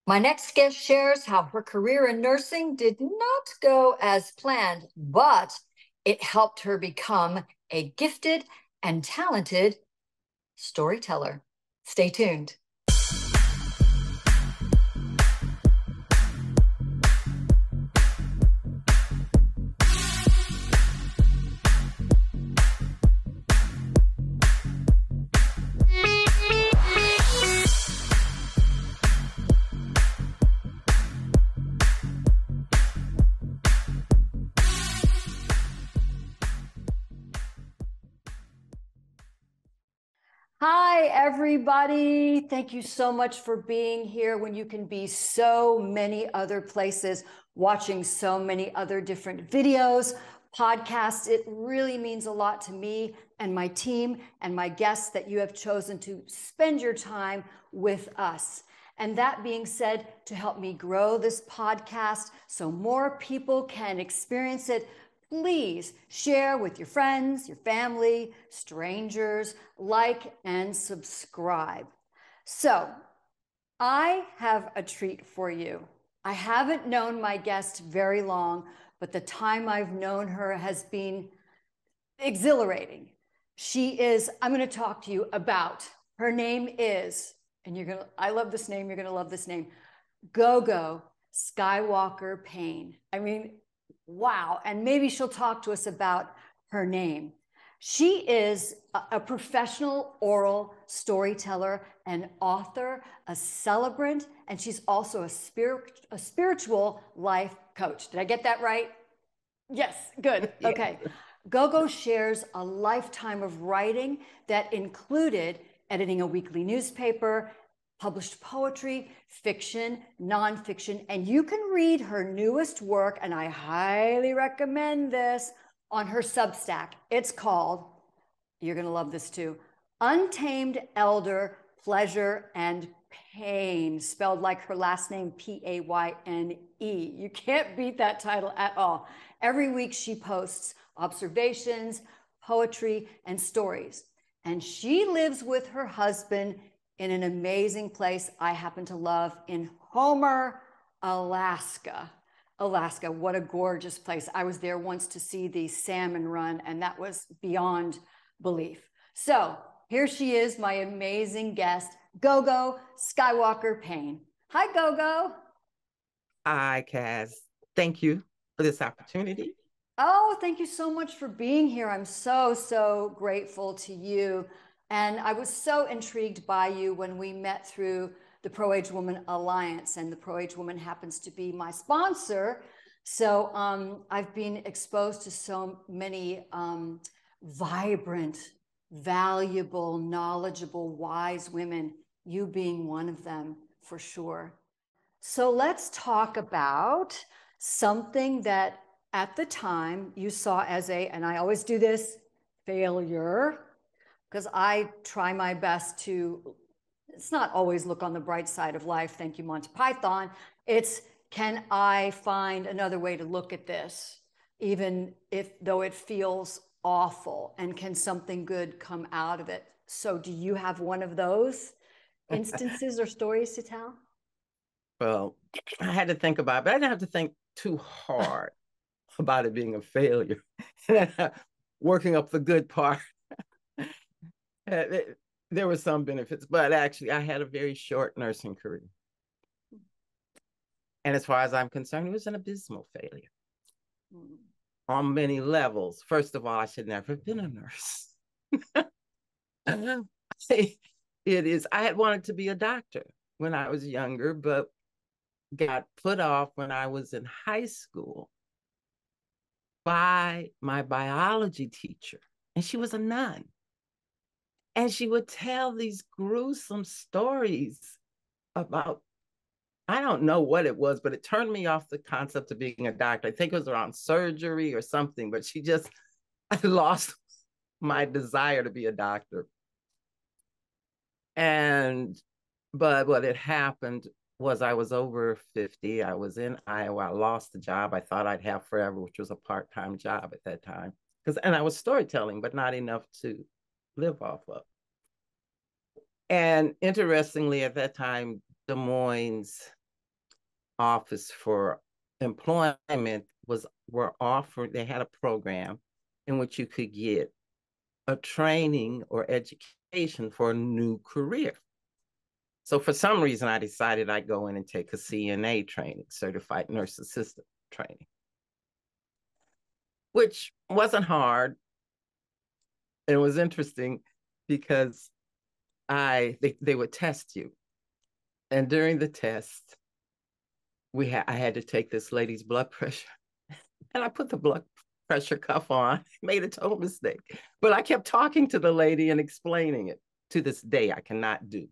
My next guest shares how her career in nursing did not go as planned, but it helped her become a gifted and talented storyteller. Stay tuned. Hi, everybody. Thank you so much for being here when you can be so many other places, watching so many other different videos, podcasts. It really means a lot to me and my team and my guests that you have chosen to spend your time with us. And that being said, to help me grow this podcast so more people can experience it, please share with your friends, your family, strangers, like and subscribe. So I have a treat for you. I haven't known my guest very long, but the time I've known her has been exhilarating. I'm going to talk to you about, her name is, and I love this name, you're going to love this name, Gogo Skywalker Payne. I mean, wow. And maybe she'll talk to us about her name. She is a professional oral storyteller, an author, a celebrant, and she's also a spiritual life coach. Did I get that right? Yes, good. Okay. Gogo shares a lifetime of writing that included editing a weekly newspaper, published poetry, fiction, nonfiction, and you can read her newest work, and I highly recommend this, on her Substack. It's called, you're going to love this too, Untamed Elder Pleasure and Pain, spelled like her last name, Payne. You can't beat that title at all. Every week she posts observations, poetry, and stories. And she lives with her husband in an amazing place I happen to love in Homer, Alaska. Alaska, what a gorgeous place. I was there once to see the salmon run, and that was beyond belief. So here she is, my amazing guest, Gogo Skywalker Payne. Hi, Gogo. Hi, Kaz. Thank you for this opportunity. Oh, thank you so much for being here. I'm so grateful to you. And I was so intrigued by you when we met through the Pro-Age Woman Alliance, and the Pro-Age Woman happens to be my sponsor. So I've been exposed to so many vibrant, valuable, knowledgeable, wise women, you being one of them for sure. So let's talk about something that at the time you saw as and I always do this, failure, because I try my best to, it's not always look on the bright side of life, thank you, Monty Python. It's, can I find another way to look at this, even though it feels awful, and can something good come out of it? So do you have one of those instances or stories to tell? Well, I had to think about it, but I didn't have to think too hard about it being a failure. Working up the good part. There were some benefits, but actually I had a very short nursing career. And as far as I'm concerned, it was an abysmal failure on many levels. First of all, I should never have been a nurse. I had wanted to be a doctor when I was younger, but got put off when I was in high school by my biology teacher. And she was a nun. And she would tell these gruesome stories about, I don't know what it was, but it turned me off the concept of being a doctor. I think it was around surgery or something, but I lost my desire to be a doctor. But what had happened was I was over 50. I was in Iowa. I lost the job I thought I'd have forever, which was a part-time job at that time. And I was storytelling, but not enough to live off of. And interestingly, at that time, Des Moines Office for Employment they had a program in which you could get a training or education for a new career. So for some reason, I decided I'd go in and take a CNA training, certified nurse assistant training, which wasn't hard. It was interesting because they would test you. And during the test, I had to take this lady's blood pressure. And I put the blood pressure cuff on, made a total mistake. But I kept talking to the lady and explaining it. To this day, I cannot do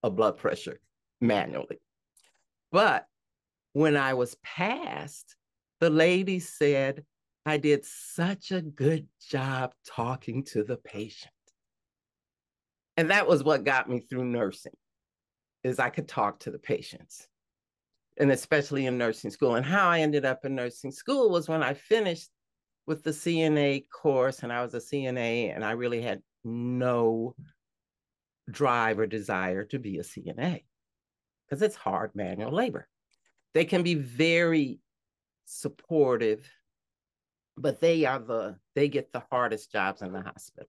a blood pressure manually. But when I was passed, the lady said, I did such a good job talking to the patient. And that was what got me through nursing, is I could talk to the patients, and especially in nursing school. And how I ended up in nursing school was when I finished with the CNA course, and I was a CNA, and I really had no drive or desire to be a CNA because it's hard manual labor. They can be very supportive, but they get the hardest jobs in the hospital.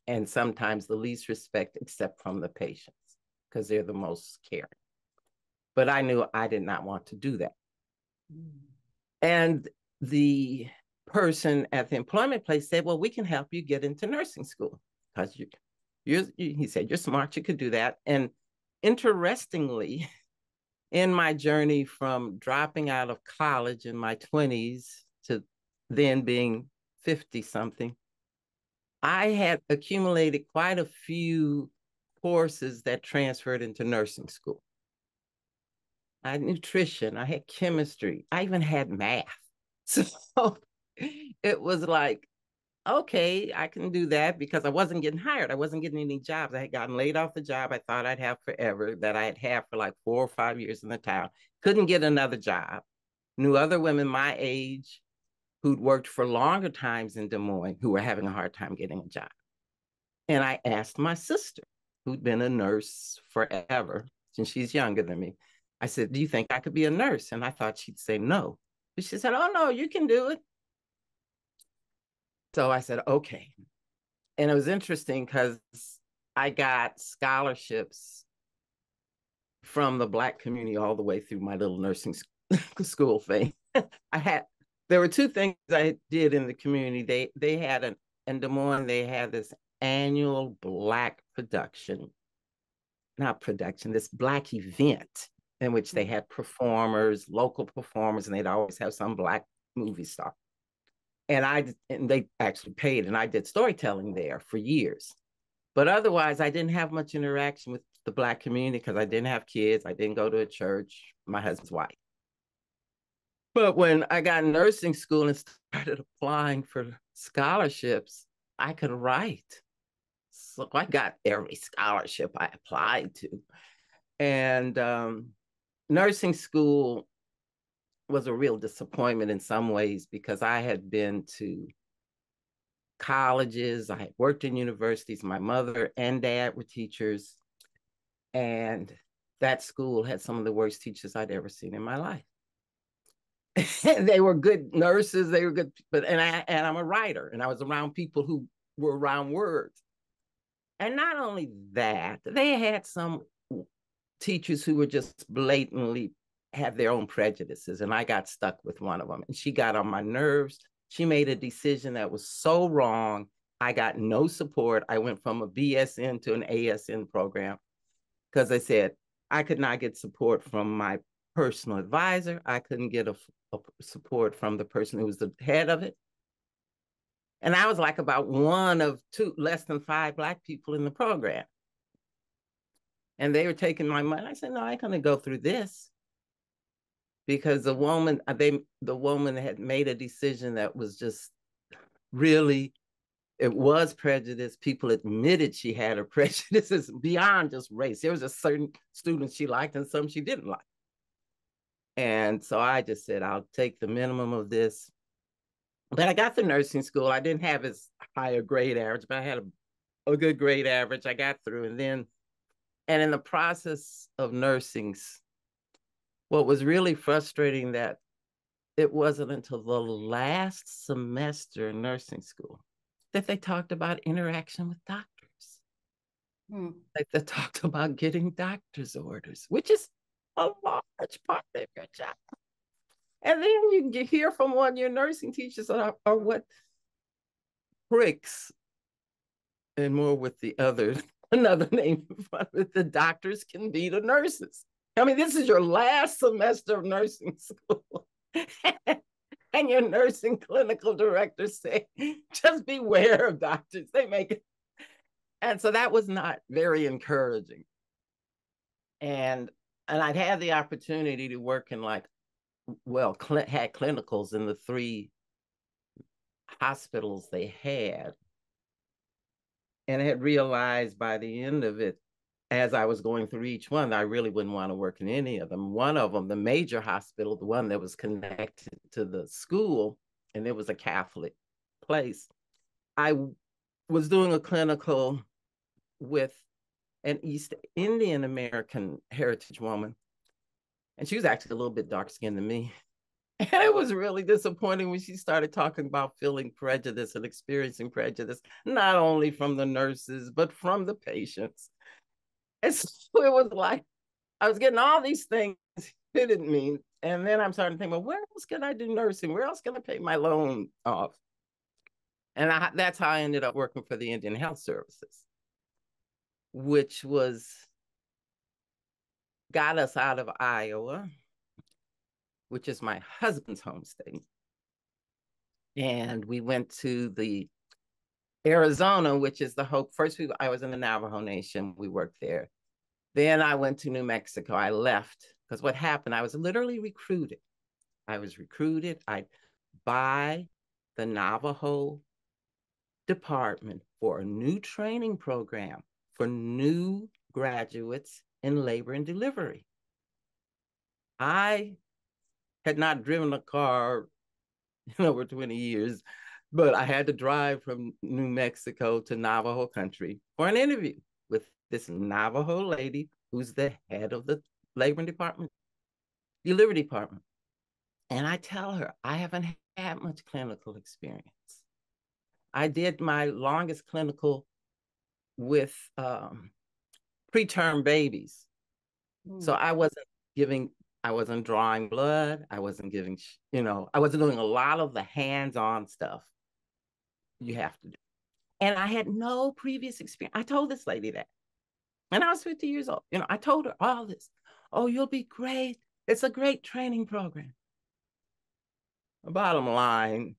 And sometimes the least respect, except from the patients, because they're the most caring. But I knew I did not want to do that. And the person at the employment place said, well, we can help you get into nursing school because he said, you're smart, you could do that. And interestingly, in my journey from dropping out of college in my 20s to then being 50 something, I had accumulated quite a few courses that transferred into nursing school. I had nutrition, I had chemistry, I even had math. So it was like, okay, I can do that because I wasn't getting hired. I wasn't getting any jobs. I had gotten laid off the job I thought I'd have forever, that I had had for like 4 or 5 years in the town. Couldn't get another job. Knew other women my age who'd worked for longer times in Des Moines who were having a hard time getting a job. And I asked my sister, who'd been a nurse forever, since she's younger than me. I said, do you think I could be a nurse? And I thought she'd say no. But she said, oh, no, you can do it. So I said, okay. And it was interesting because I got scholarships from the Black community all the way through my little nursing school thing. There were 2 things I did in the community. They had in Des Moines, they had this annual Black this Black event in which they had performers, local performers, and they'd always have some Black movie star. And they actually paid, and I did storytelling there for years. But otherwise, I didn't have much interaction with the Black community because I didn't have kids. I didn't go to a church, my husband's white. But when I got in nursing school and started applying for scholarships, I could write. So I got every scholarship I applied to. And nursing school was a real disappointment in some ways because I had been to colleges, I had worked in universities, my mother and dad were teachers, and that school had some of the worst teachers I'd ever seen in my life. They were good nurses, they were good, and I'm a writer, and I was around people who were around words. And not only that, they had some teachers who were just blatantly have their own prejudices, and I got stuck with one of them, and she got on my nerves. She made a decision that was so wrong. I got no support. I went from a BSN to an ASN program because they said I could not get support from my personal advisor. I couldn't get a support from the person who was the head of it. And I was like about one of 2, less than 5 Black people in the program. And they were taking my money. I said, no, I ain't gonna go through this. Because the woman had made a decision that was just really, it was prejudice. People admitted she had her prejudices beyond just race. There was a certain students she liked and some she didn't like. And so I just said, I'll take the minimum of this. But I got to nursing school. I didn't have as high a grade average, but I had a good grade average. I got through. And in the process of nursing, What was really frustrating that it wasn't until the last semester in nursing school that they talked about interaction with doctors. Like they talked about getting doctor's orders, which is a large part of your job. And then you hear from one of your nursing teachers that are what pricks, and more with the others, another name with the doctors can be the nurses. I mean, this is your last semester of nursing school. And your nursing clinical director say, just beware of doctors. They make it. And so that was not very encouraging. And I'd had the opportunity to work in had clinicals in the 3 hospitals they had. And I had realized by the end of it, as I was going through each one, I really wouldn't want to work in any of them. One of them, the major hospital, the one that was connected to the school, and it was a Catholic place. I was doing a clinical with an East Indian American heritage woman, and she was actually a little bit dark skinned than me. And it was really disappointing when she started talking about feeling prejudice and experiencing prejudice, not only from the nurses, but from the patients. And so it was like, I was getting all these things it didn't mean. And then I'm starting to think, well, where else can I do nursing? Where else can I pay my loan off? And that's how I ended up working for the Indian Health Services, which got us out of Iowa, which is my husband's home state. And we went to the Arizona, which is the hope. First, I was in the Navajo Nation. We worked there. Then I went to New Mexico. I left because what happened, I was literally recruited. I was recruited by the Navajo department for a new training program for new graduates in labor and delivery. I had not driven a car in over 20 years, but I had to drive from New Mexico to Navajo country for an interview with this Navajo lady who's the head of the labor department, delivery department. And I tell her, I haven't had much clinical experience. I did my longest clinical with preterm babies. So I wasn't drawing blood. I wasn't giving, I wasn't doing a lot of the hands-on stuff you have to do. And I had no previous experience. I told this lady that. And I was 50 years old. I told her all this. Oh, you'll be great. It's a great training program. The bottom line,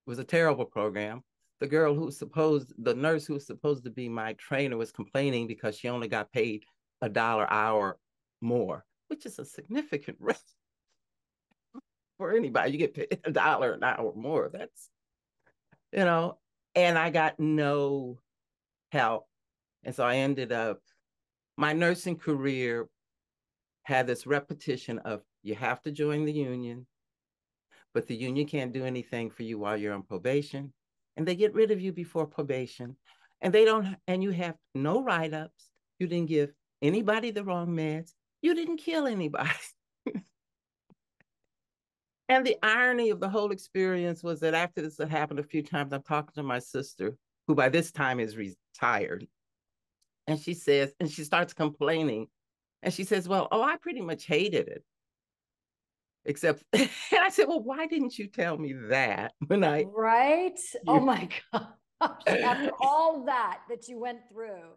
it was a terrible program. The nurse who was supposed to be my trainer was complaining because she only got paid $1 an hour more, which is a significant risk for anybody. You get paid $1 an hour more. That's, and I got no help. And so I ended up, my nursing career had this repetition of you have to join the union, but the union can't do anything for you while you're on probation. And they get rid of you before probation. And you have no write-ups. You didn't give anybody the wrong meds. You didn't kill anybody. And the irony of the whole experience was that after this had happened a few times, I'm talking to my sister, who by this time is retired. And she starts complaining. And she says, well, I pretty much hated it. Except, and I said, well, why didn't you tell me that Right? Oh my gosh. After all that you went through.